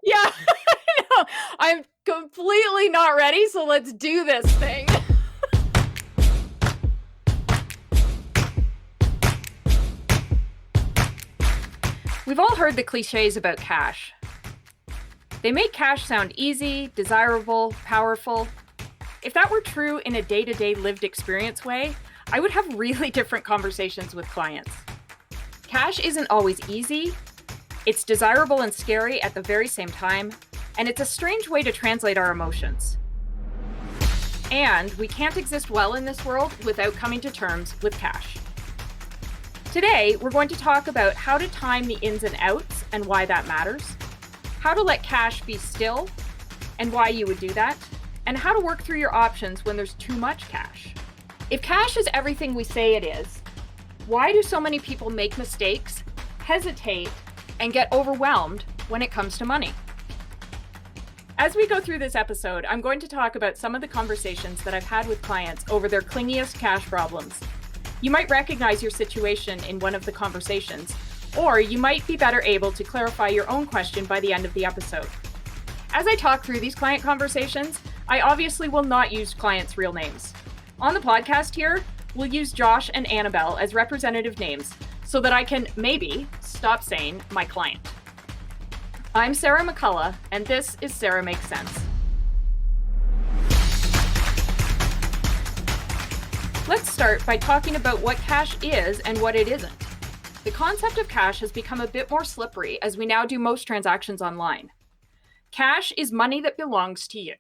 Yeah, I know. I'm completely not ready, so let's do this thing. We've all heard the cliches about cash. They make cash sound easy, desirable, powerful. If that were true in a day-to-day lived experience way, I would have really different conversations with clients. Cash isn't always easy. It's desirable and scary at the very same time, and it's a strange way to translate our emotions. And we can't exist well in this world without coming to terms with cash. Today, we're going to talk about how to time the ins and outs and why that matters, how to let cash be still and why you would do that, and how to work through your options when there's too much cash. If cash is everything we say it is, why do so many people make mistakes, hesitate, and get overwhelmed when it comes to money? As we go through this episode, I'm going to talk about some of the conversations that I've had with clients over their clingiest cash problems. You might recognize your situation in one of the conversations, or you might be better able to clarify your own question by the end of the episode. As I talk through these client conversations, I obviously will not use clients' real names. On the podcast here, we'll use Josh and Annabelle as representative names so that I can maybe stop saying my client. I'm Sarah McCullough, and this is SARA Makes Sense. Let's start by talking about what cash is and what it isn't. The concept of cash has become a bit more slippery as we now do most transactions online. Cash is money that belongs to you.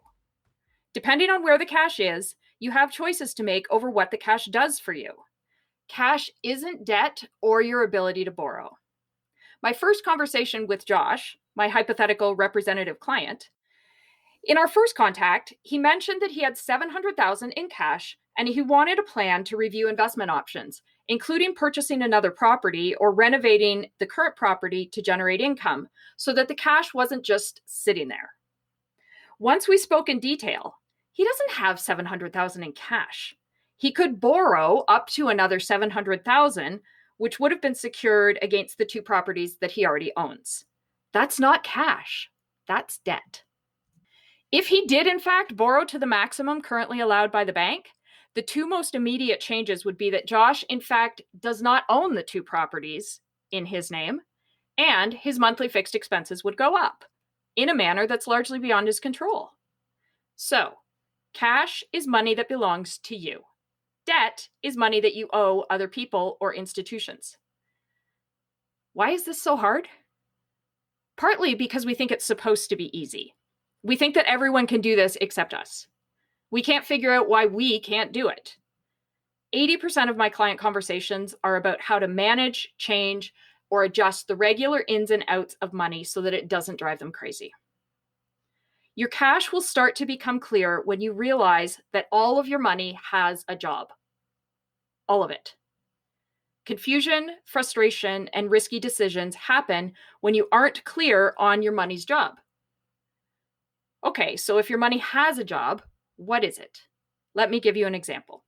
Depending on where the cash is, you have choices to make over what the cash does for you. Cash isn't debt or your ability to borrow. My first conversation with Josh, my hypothetical representative client, in our first contact, he mentioned that he had $700,000 in cash and he wanted a plan to review investment options, including purchasing another property or renovating the current property to generate income so that the cash wasn't just sitting there. Once we spoke in detail, he doesn't have $700,000 in cash. He could borrow up to another $700,000, which would have been secured against the two properties that he already owns. That's not cash. That's debt. If he did, in fact, borrow to the maximum currently allowed by the bank, the two most immediate changes would be that Josh, in fact, does not own the two properties in his name, and his monthly fixed expenses would go up in a manner that's largely beyond his control. So, cash is money that belongs to you. Debt is money that you owe other people or institutions. Why is this so hard? Partly because we think it's supposed to be easy. We think that everyone can do this except us. We can't figure out why we can't do it. 80% of my client conversations are about how to manage, change, or adjust the regular ins and outs of money so that it doesn't drive them crazy. Your cash will start to become clear when you realize that all of your money has a job. All of it. Confusion, frustration, and risky decisions happen when you aren't clear on your money's job. Okay, so if your money has a job, what is it? Let me give you an example.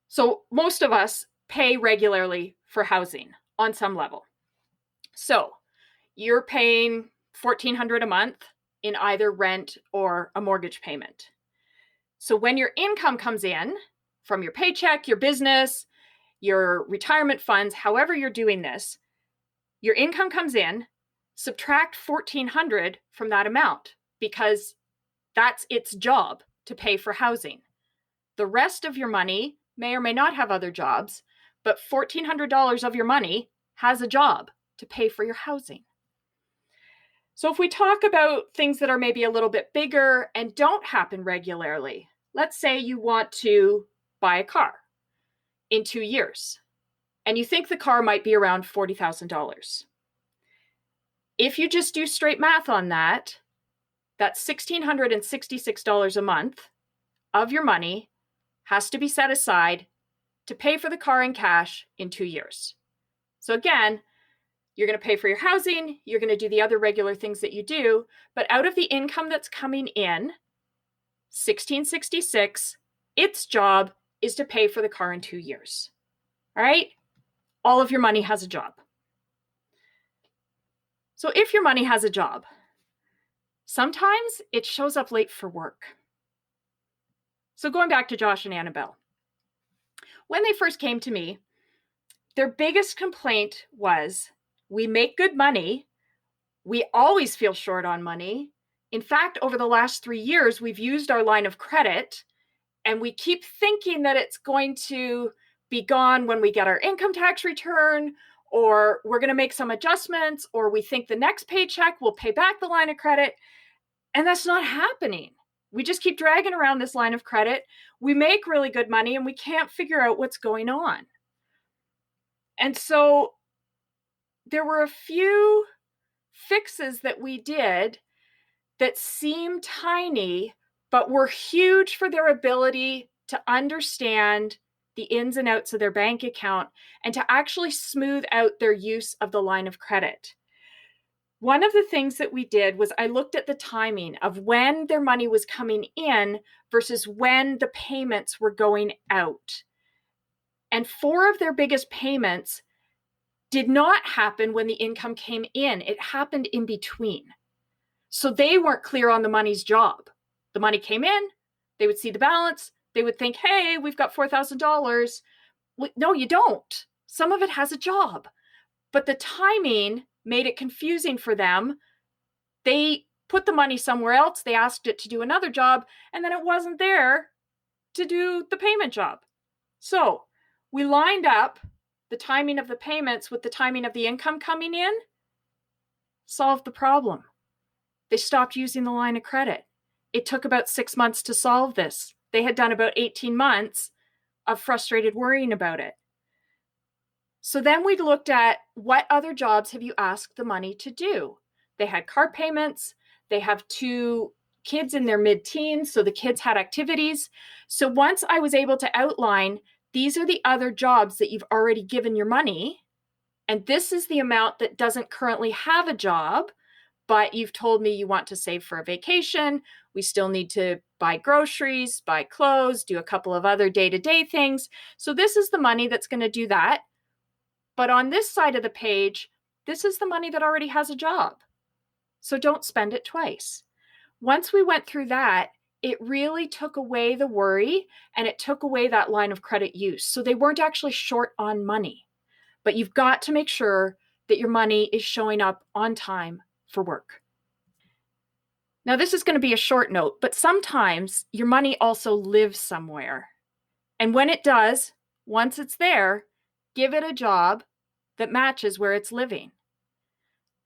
So most of us pay regularly for housing on some level. So you're paying $1,400 a month in either rent or a mortgage payment. So when your income comes in from your paycheck, your business, your retirement funds, however you're doing this, your income comes in, subtract $1,400 from that amount because that's its job to pay for housing. The rest of your money may or may not have other jobs, but $1,400 of your money has a job to pay for your housing. So if we talk about things that are maybe a little bit bigger and don't happen regularly, let's say you want to buy a car in 2 years, and you think the car might be around $40,000. If you just do straight math on that, that's $1,666 a month of your money has to be set aside to pay for the car in cash in 2 years. So again, you're going to pay for your housing, you're going to do the other regular things that you do, but out of the income that's coming in, $1,666, its job is to pay for the car in 2 years. All right? All of your money has a job. So if your money has a job, Sometimes it shows up late for work. So going back to Josh and Annabelle, when they first came to me, their biggest complaint was, we make good money. We always feel short on money. In fact, over the last 3 years, we've used our line of credit and we keep thinking that it's going to be gone when we get our income tax return, or we're going to make some adjustments, or we think the next paycheck will pay back the line of credit. And that's not happening. We just keep dragging around this line of credit. We make really good money and we can't figure out what's going on. And so there were a few fixes that we did that seem tiny, but were huge for their ability to understand the ins and outs of their bank account and to actually smooth out their use of the line of credit. One of the things that we did was I looked at the timing of when their money was coming in versus when the payments were going out. And 4 of their biggest payments did not happen when the income came in. It happened in between. So they weren't clear on the money's job. The money came in, they would see the balance, they would think, hey, we've got $4,000. No, you don't. Some of it has a job. But the timing made it confusing for them. They put the money somewhere else. They asked it to do another job, and then it wasn't there to do the payment job. So we lined up the timing of the payments with the timing of the income coming in, solved the problem. They stopped using the line of credit. It took about 6 months to solve this. They had done about 18 months of frustrated worrying about it. So then we looked at, what other jobs have you asked the money to do? They had car payments. They have 2 kids in their mid-teens, so the kids had activities. So once I was able to outline, these are the other jobs that you've already given your money, and this is the amount that doesn't currently have a job, but you've told me you want to save for a vacation. We still need to buy groceries, buy clothes, do a couple of other day-to-day things. So this is the money that's going to do that. But on this side of the page, this is the money that already has a job. So don't spend it twice. Once we went through that, it really took away the worry and it took away that line of credit use. So they weren't actually short on money. But you've got to make sure that your money is showing up on time for work. Now, this is going to be a short note, but sometimes your money also lives somewhere. And when it does, once it's there, give it a job that matches where it's living.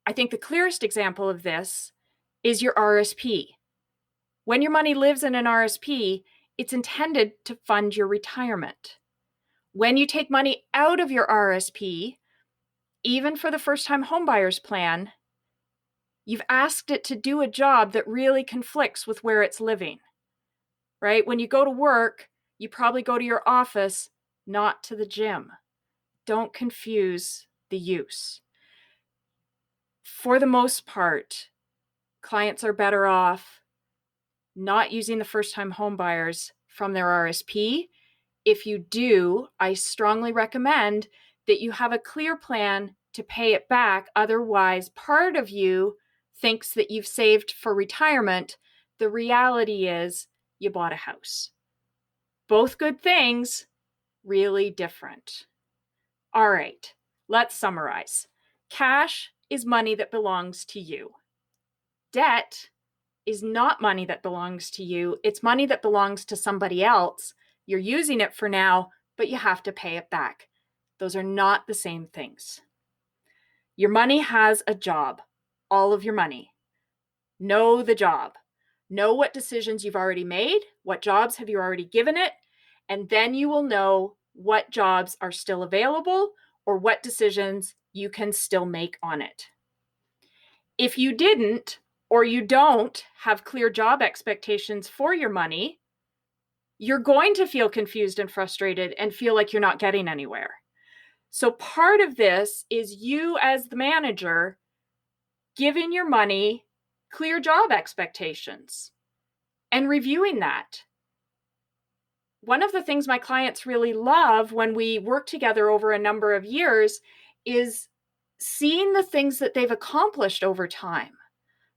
I think the clearest example of this is your RSP. When your money lives in an RSP, it's intended to fund your retirement. When you take money out of your RSP, even for the first-time homebuyers plan, you've asked it to do a job that really conflicts with where it's living, right? When you go to work, you probably go to your office, not to the gym. Don't confuse the use. For the most part, clients are better off not using the first-time homebuyers from their RSP. If you do, I strongly recommend that you have a clear plan to pay it back. Otherwise, part of you thinks that you've saved for retirement. The reality is you bought a house. Both good things, really different. All right, let's summarize. Cash is money that belongs to you. Debt is not money that belongs to you. It's money that belongs to somebody else. You're using it for now, but you have to pay it back. Those are not the same things. Your money has a job, all of your money. Know the job. Know what decisions you've already made, what jobs have you already given it, and then you will know what jobs are still available or what decisions you can still make on it. If you didn't, or you don't have clear job expectations for your money, you're going to feel confused and frustrated and feel like you're not getting anywhere. So part of this is you as the manager giving your money clear job expectations and reviewing that. One of the things my clients really love when we work together over a number of years is seeing the things that they've accomplished over time.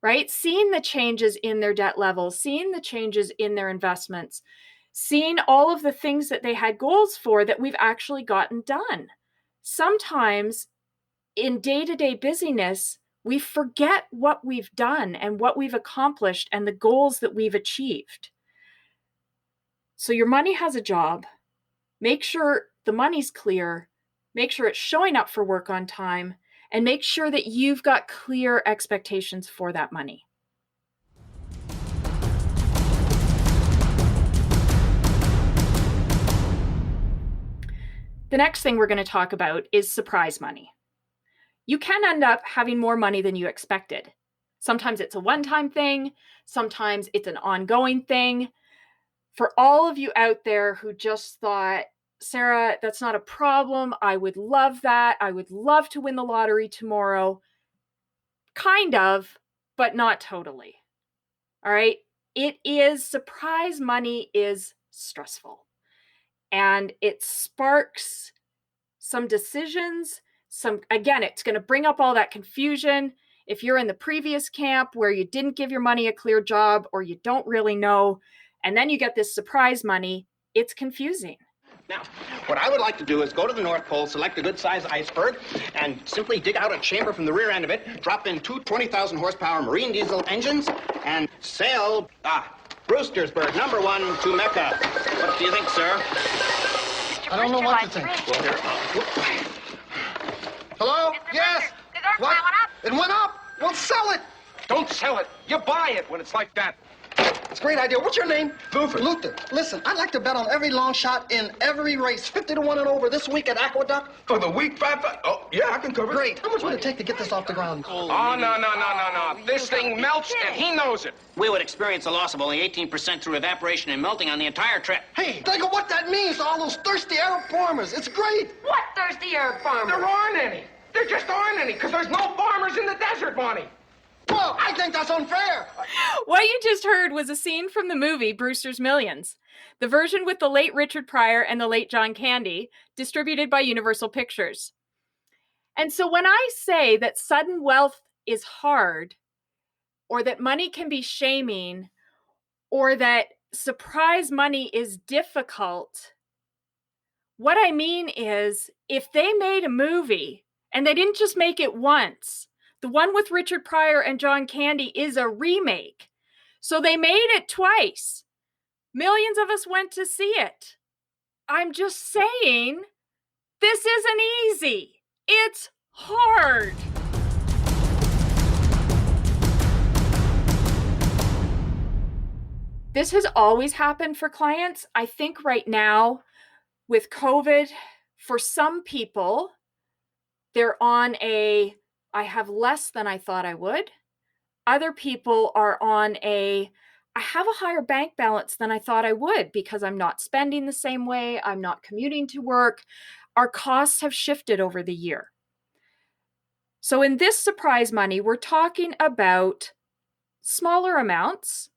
right? Seeing the changes in their debt levels, seeing the changes in their investments, seeing all of the things that they had goals for that we've actually gotten done. Sometimes in day-to-day busyness, we forget what we've done and what we've accomplished and the goals that we've achieved. So your money has a job. Make sure the money's clear. Make sure it's showing up for work on time, and make sure that you've got clear expectations for that money. The next thing we're going to talk about is surprise money. You can end up having more money than you expected. Sometimes it's a one-time thing. Sometimes it's an ongoing thing. For all of you out there who just thought, Sarah, that's not a problem. I would love that. I would love to win the lottery tomorrow. Kind of, but not totally. All right. Surprise money is stressful. And it sparks some decisions. Again, it's going to bring up all that confusion. If you're in the previous camp where you didn't give your money a clear job or you don't really know, and then you get this surprise money, it's confusing. Now, what I would like to do is go to the North Pole, select a good-sized iceberg, and simply dig out a chamber from the rear end of it, drop in two 20,000 horsepower marine diesel engines, and sail, Brewstersburg, #1 to Mecca. What do you think, sir? I don't know what to think. Well, here, Hello? Yes? What? It went up? Well, sell it. Don't sell it. You buy it when it's like that. It's a great idea. What's your name? Luther. Listen, I'd like to bet on every long shot in every race, 50 to 1 and over this week at Aqueduct. For the week, oh, yeah, I can cover it. Great. How much would it take to get this off the ground? Oh, no. This thing melts, and he knows it. we would experience a loss of only 18% through evaporation and melting on the entire trip. Hey, think of what that means to all those thirsty Arab farmers. It's great. What thirsty Arab farmer? There aren't any. There just aren't any, because there's no farmers in the desert, Bonnie. Well, I think that's unfair. What you just heard was a scene from the movie Brewster's Millions, the version with the late Richard Pryor and the late John Candy, distributed by Universal Pictures. And so when I say that sudden wealth is hard, or that money can be shaming, or that surprise money is difficult, what I mean is if they made a movie and they didn't just make it once, the one with Richard Pryor and John Candy is a remake. So they made it twice. Millions of us went to see it. I'm just saying, this isn't easy. It's hard. This has always happened for clients. I think right now with COVID, for some people, they're on I have less than I thought I would. Other people are on I have a higher bank balance than I thought I would because I'm not spending the same way. I'm not commuting to work. Our costs have shifted over the year. So in this surprise money, we're talking about smaller amounts,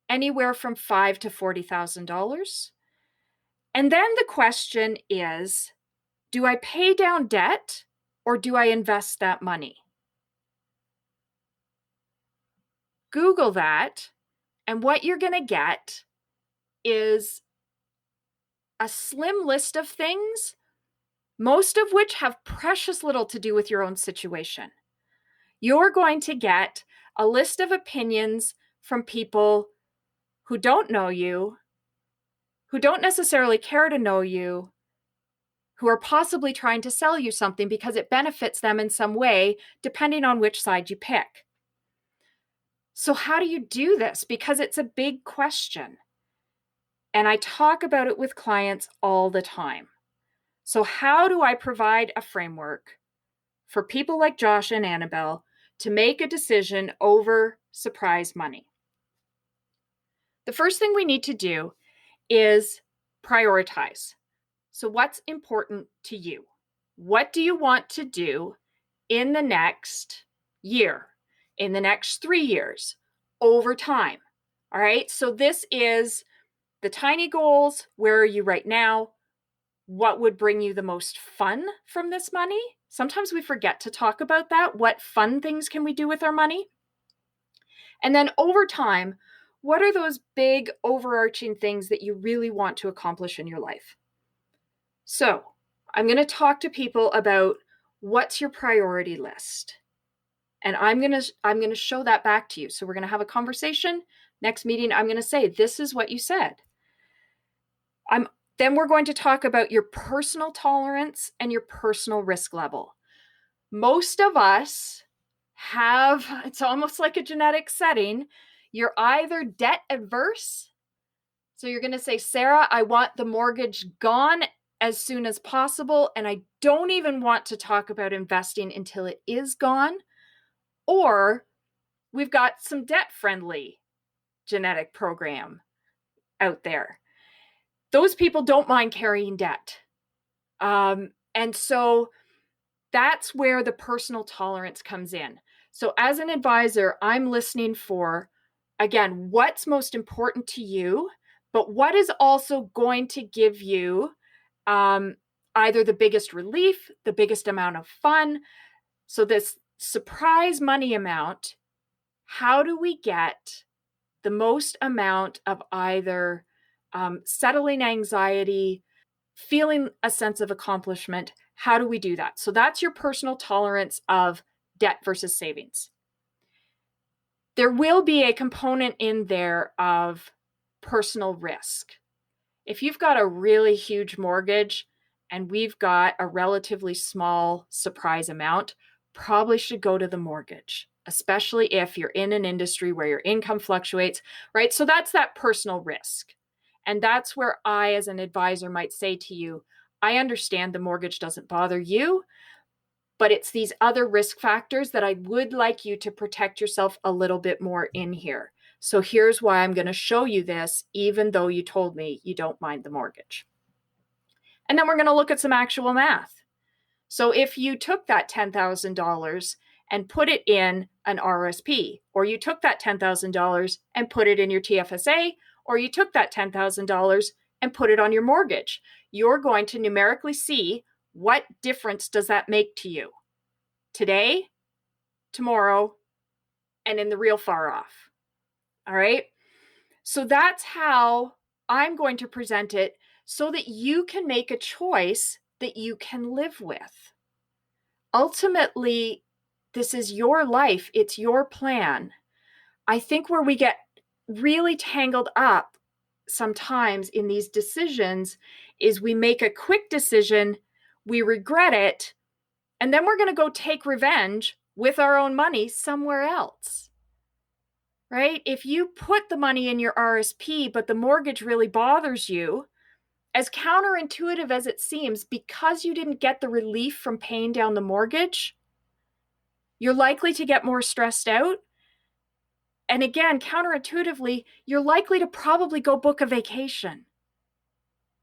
anywhere from $5,000 to $40,000. And then the question is, do I pay down debt or do I invest that money? Google that, and what you're going to get is a slim list of things, most of which have precious little to do with your own situation. You're going to get a list of opinions from people who don't know you, who don't necessarily care to know you, who are possibly trying to sell you something because it benefits them in some way, depending on which side you pick. So how do you do this? Because it's a big question. And I talk about it with clients all the time. So how do I provide a framework for people like Josh and Annabelle to make a decision over surprise money? The first thing we need to do is prioritize. So what's important to you? What do you want to do in the next year, in the next 3 years, over time? All right, so this is the tiny goals. Where are you right now? What would bring you the most fun from this money? Sometimes we forget to talk about that. What fun things can we do with our money? And then over time, what are those big overarching things that you really want to accomplish in your life? So I'm going to talk to people about what's your priority list. And I'm going to show that back to you. So we're going to have a conversation. Next meeting, I'm going to say, this is what you said. Then we're going to talk about your personal tolerance and your personal risk level. Most of us have, it's almost like a genetic setting. You're either debt adverse. So you're going to say, Sarah, I want the mortgage gone as soon as possible. And I don't even want to talk about investing until it is gone. Or we've got some debt-friendly genetic program out there. Those people don't mind carrying debt. And so that's where the personal tolerance comes in. So as an advisor, I'm listening for, again, what's most important to you, but what is also going to give you either the biggest relief, the biggest amount of fun. So this surprise money amount, how do we get the most amount of either settling anxiety, feeling a sense of accomplishment? How do we do that? So that's your personal tolerance of debt versus savings. There will be a component in there of personal risk. If you've got a really huge mortgage and we've got a relatively small surprise amount, probably should go to the mortgage, especially if you're in an industry where your income fluctuates, right? So that's that personal risk. And that's where I, as an advisor, might say to you, I understand the mortgage doesn't bother you, but it's these other risk factors that I would like you to protect yourself a little bit more in here. So here's why I'm going to show you this, even though you told me you don't mind the mortgage. And then we're going to look at some actual math. So if you took that $10,000 and put it in an RSP, or you took that $10,000 and put it in your TFSA, or you took that $10,000 and put it on your mortgage, you're going to numerically see what difference does that make to you today, tomorrow, and in the real far off. All right. So that's how I'm going to present it so that you can make a choice that you can live with. Ultimately, this is your life. It's your plan. I think where we get really tangled up sometimes in these decisions is we make a quick decision, we regret it, and then we're going to go take revenge with our own money somewhere else. Right? If you put the money in your RSP, but the mortgage really bothers you, as counterintuitive as it seems, because you didn't get the relief from paying down the mortgage, you're likely to get more stressed out. And again, counterintuitively, you're likely to probably go book a vacation,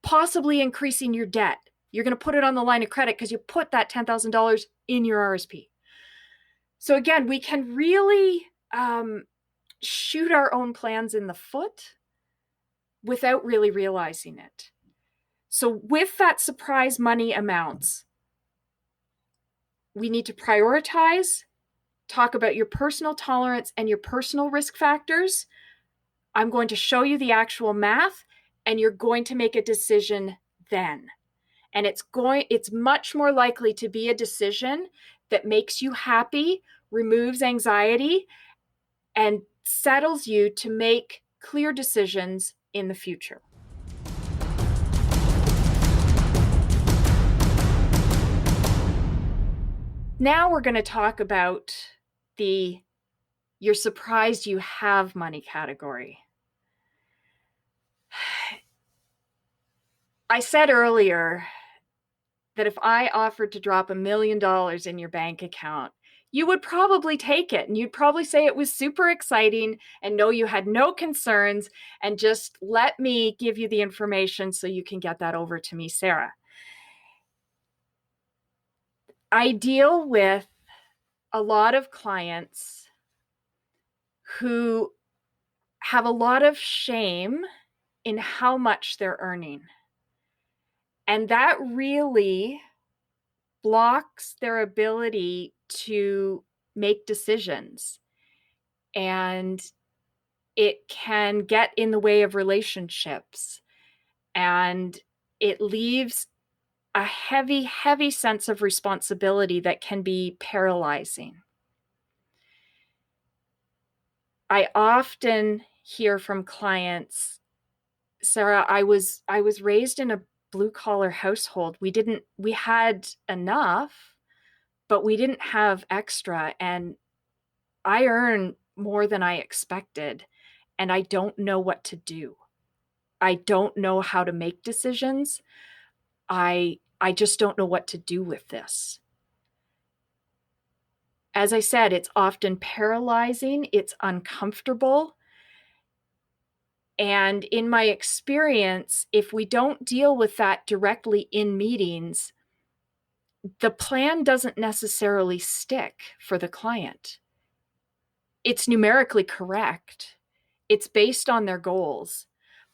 possibly increasing your debt. You're going to put it on the line of credit because you put that $10,000 in your RSP. So again, we can really shoot our own plans in the foot without really realizing it. So with that surprise money amounts, we need to prioritize, talk about your personal tolerance and your personal risk factors. I'm going to show you the actual math, and you're going to make a decision then. And it's much more likely to be a decision that makes you happy, removes anxiety, and settles you to make clear decisions in the future. Now we're going to talk about the you're surprised you have money category. I said earlier that if I offered to drop $1 million in your bank account, you would probably take it, and you'd probably say it was super exciting and know you had no concerns, and just let me give you the information so you can get that over to me, Sarah. I deal with a lot of clients who have a lot of shame in how much they're earning. And that really blocks their ability to make decisions. and it can get in the way of relationships, and it leaves a heavy, heavy sense of responsibility that can be paralyzing. I often hear from clients, Sarah, I was raised in a blue collar household. We had enough, but we didn't have extra, and I earn more than I expected, and I don't know what to do. I don't know how to make decisions. I just don't know what to do with this. As I said, it's often paralyzing, it's uncomfortable. And in my experience, if we don't deal with that directly in meetings, the plan doesn't necessarily stick for the client. It's numerically correct. It's based on their goals.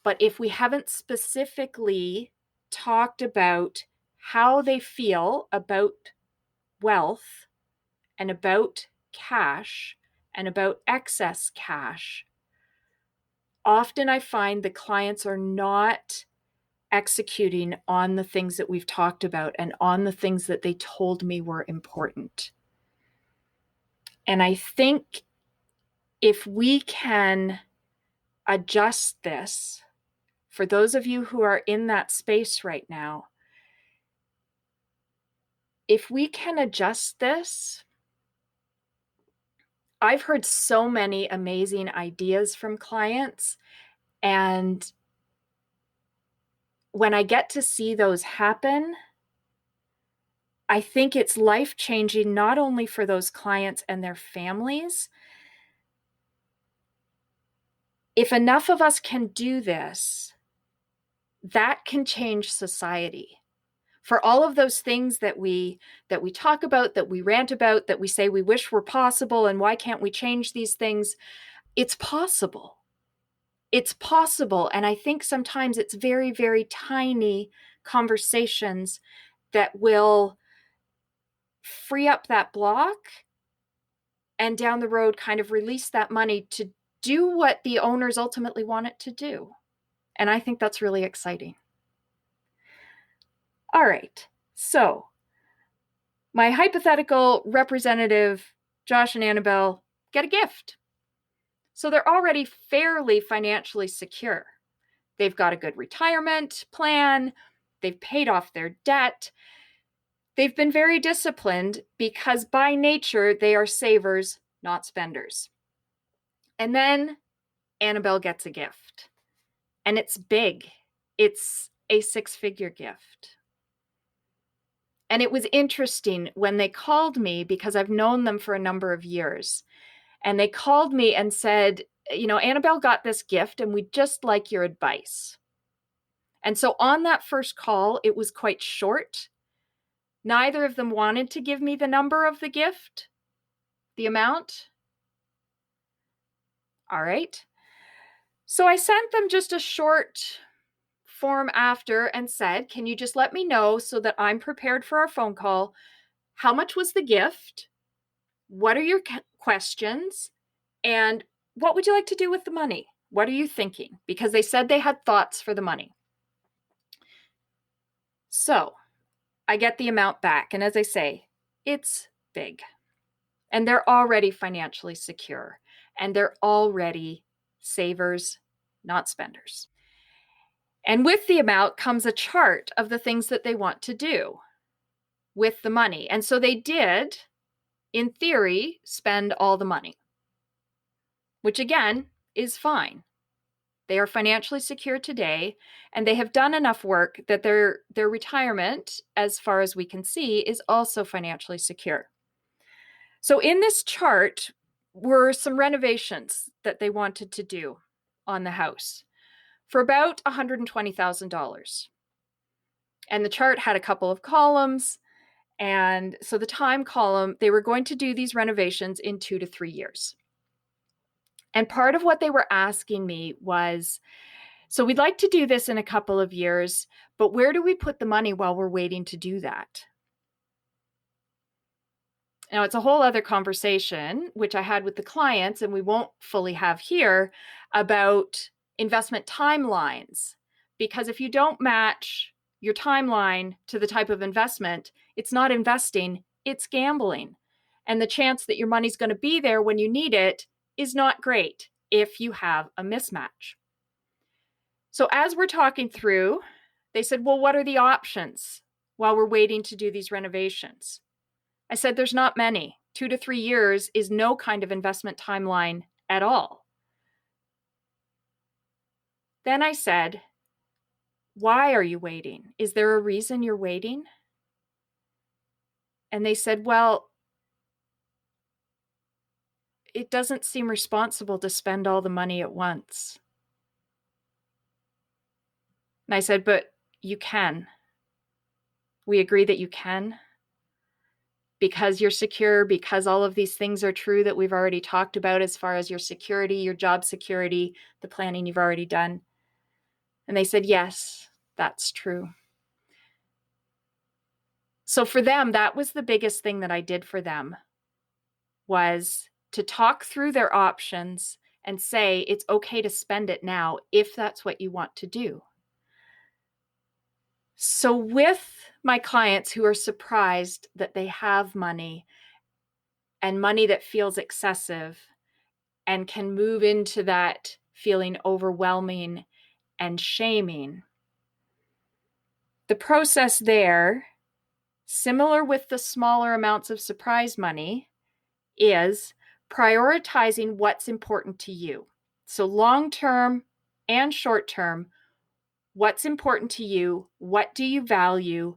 But if we haven't specifically talked about how they feel about wealth and about cash and about excess cash, often I find the clients are not executing on the things that we've talked about and on the things that they told me were important. And I think if we can adjust this, for those of you who are in that space right now, if we can adjust this, I've heard so many amazing ideas from clients, and when I get to see those happen, I think it's life-changing, not only for those clients and their families. If enough of us can do this, that can change society. For all of those things that we talk about, that we rant about, that we say we wish were possible, and why can't we change these things? It's possible. It's possible. And I think sometimes it's very, very tiny conversations that will free up that block and down the road kind of release that money to do what the owners ultimately want it to do. And I think that's really exciting. All right, so my hypothetical representative, Josh and Annabelle, get a gift. So they're already fairly financially secure. They've got a good retirement plan. They've paid off their debt. They've been very disciplined because by nature, they are savers, not spenders. And then Annabelle gets a gift. And it's big. It's a six-figure gift. And it was interesting when they called me, because I've known them for a number of years. And they called me and said, you know, Annabelle got this gift and we'd just like your advice. And so on that first call, it was quite short. Neither of them wanted to give me the number of the gift, the amount. All right. So I sent them just a short form after and said, can you just let me know so that I'm prepared for our phone call? How much was the gift? What are your questions? And what would you like to do with the money? What are you thinking? Because they said they had thoughts for the money. So I get the amount back. And as I say, it's big. And they're already financially secure. And they're already savers, not spenders. And with the amount comes a chart of the things that they want to do with the money. And so they did, in theory, spend all the money, which again is fine. They are financially secure today, and they have done enough work that their retirement, as far as we can see, is also financially secure. So in this chart were some renovations that they wanted to do on the house for about $120,000. And the chart had a couple of columns. And so the time column, they were going to do these renovations in 2 to 3 years. And part of what they were asking me was, so we'd like to do this in a couple of years, but where do we put the money while we're waiting to do that? Now, it's a whole other conversation, which I had with the clients, and we won't fully have here, about investment timelines. Because if you don't match your timeline to the type of investment, it's not investing, it's gambling. And the chance that your money's going to be there when you need it is not great if you have a mismatch. So as we're talking through, they said, well, what are the options while we're waiting to do these renovations? I said, there's not many. 2 to 3 years is no kind of investment timeline at all. Then I said, why are you waiting? Is there a reason you're waiting? And they said, well, it doesn't seem responsible to spend all the money at once. And I said, but you can. We agree that you can. Because you're secure, because all of these things are true that we've already talked about as far as your security, your job security, the planning you've already done. And they said, yes, that's true. So for them, that was the biggest thing that I did for them, was to talk through their options and say, it's okay to spend it now if that's what you want to do. So with my clients who are surprised that they have money and money that feels excessive and can move into that feeling overwhelming and shaming, the process there, similar with the smaller amounts of surprise money, is prioritizing what's important to you. So long-term and short-term, what's important to you? What do you value?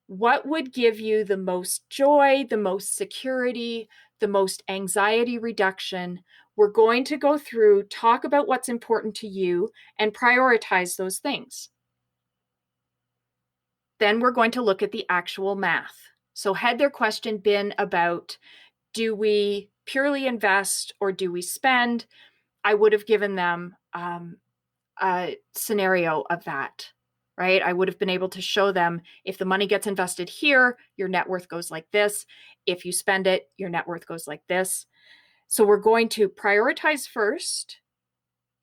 What would give you the most joy, the most security, the most anxiety reduction? We're going to go through, talk about what's important to you, and prioritize those things. Then we're going to look at the actual math. So had their question been about, do we purely invest or do we spend? I would have given them a scenario of that, right? I would have been able to show them, if the money gets invested here, your net worth goes like this. If you spend it, your net worth goes like this. So we're going to prioritize first.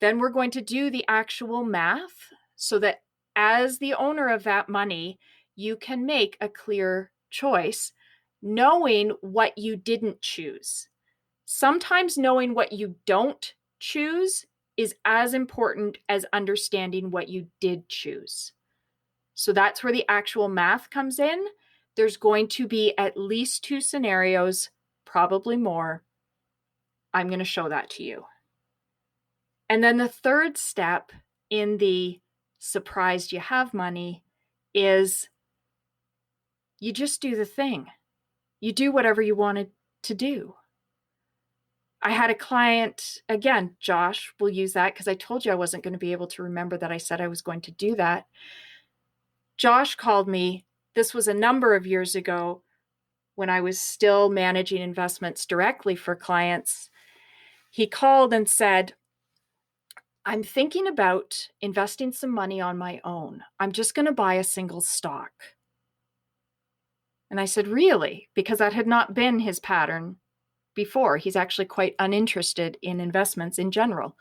Then we're going to do the actual math so that as the owner of that money, you can make a clear choice, knowing what you didn't choose. Sometimes knowing what you don't choose is as important as understanding what you did choose. So that's where the actual math comes in. There's going to be at least 2 scenarios, probably more. I'm going to show that to you. And then the third step in the surprised you have money is you just do the thing. You do whatever you wanted to do. I had a client, again, Josh, we'll use that because I told you I wasn't going to be able to remember that I said I was going to do that. Josh called me. This was a number of years ago when I was still managing investments directly for clients. He called and said, I'm thinking about investing some money on my own. I'm just going to buy a single stock. And I said, really? Because that had not been his pattern before. He's actually quite uninterested in investments in general.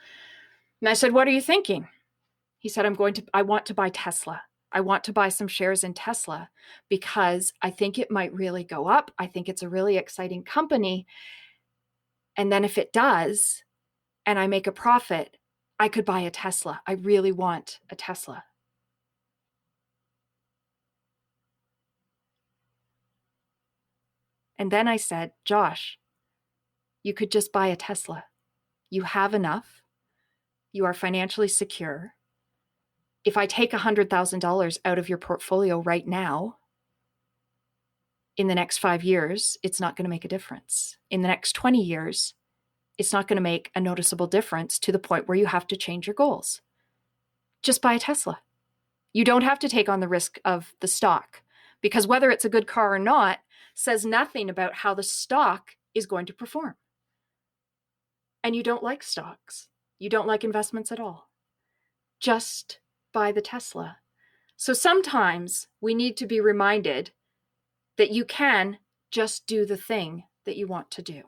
And I said, what are you thinking? He said, I want to buy Tesla. I want to buy some shares in Tesla because I think it might really go up. I think it's a really exciting company. And then if it does, and I make a profit, I could buy a Tesla. I really want a Tesla. And then I said, Josh, you could just buy a Tesla. You have enough. You are financially secure. If I take $100,000 out of your portfolio right now, in the next 5 years, it's not going to make a difference. In the next 20 years, it's not going to make a noticeable difference to the point where you have to change your goals. Just buy a Tesla. You don't have to take on the risk of the stock, because whether it's a good car or not says nothing about how the stock is going to perform. And you don't like stocks. You don't like investments at all. Just buy the Tesla. So sometimes we need to be reminded that you can just do the thing that you want to do.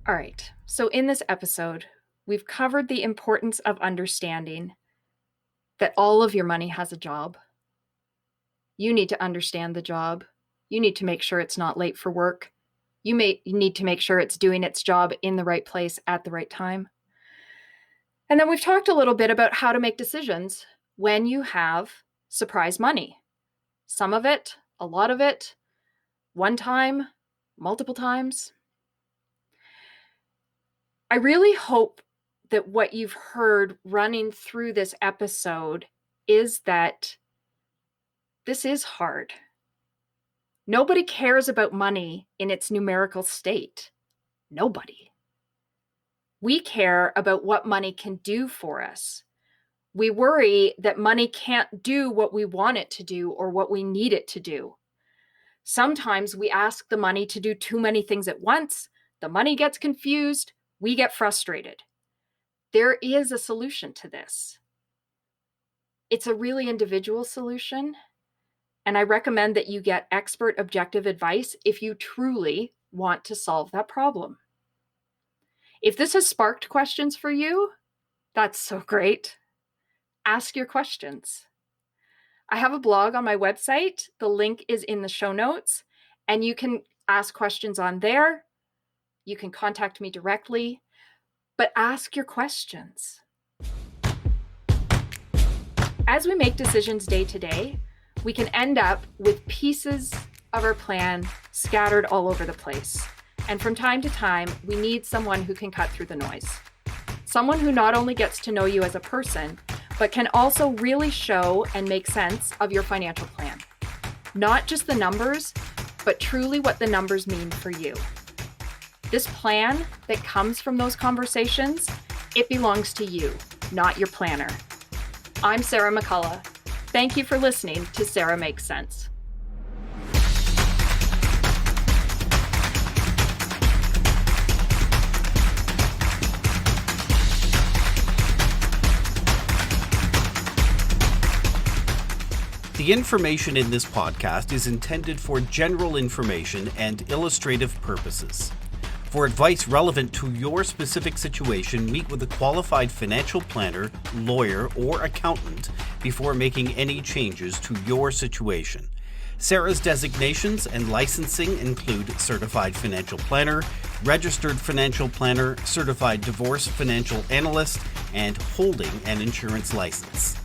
All right, so in this episode, we've covered the importance of understanding that all of your money has a job. You need to understand the job. You need to make sure it's not late for work. You need to make sure it's doing its job in the right place at the right time. And then we've talked a little bit about how to make decisions when you have surprise money. Some of it, a lot of it, one time, multiple times. I really hope that what you've heard running through this episode is that this is hard. Nobody cares about money in its numerical state. Nobody. We care about what money can do for us. We worry that money can't do what we want it to do or what we need it to do. Sometimes we ask the money to do too many things at once. The money gets confused. We get frustrated. There is a solution to this. It's a really individual solution, and I recommend that you get expert objective advice if you truly want to solve that problem. If this has sparked questions for you, that's so great. Ask your questions. I have a blog on my website. The link is in the show notes, and you can ask questions on there. You can contact me directly, but ask your questions. As we make decisions day to day, we can end up with pieces of our plan scattered all over the place. And from time to time, we need someone who can cut through the noise. Someone who not only gets to know you as a person, but can also really show and make sense of your financial plan. Not just the numbers, but truly what the numbers mean for you. This plan that comes from those conversations, it belongs to you, not your planner. I'm Sarah McCullough. Thank you for listening to SARA Makes Sense. The information in this podcast is intended for general information and illustrative purposes. For advice relevant to your specific situation, meet with a qualified financial planner, lawyer, or accountant before making any changes to your situation. SARA's designations and licensing include Certified Financial Planner, Registered Financial Planner, Certified Divorce Financial Analyst, and holding an insurance license.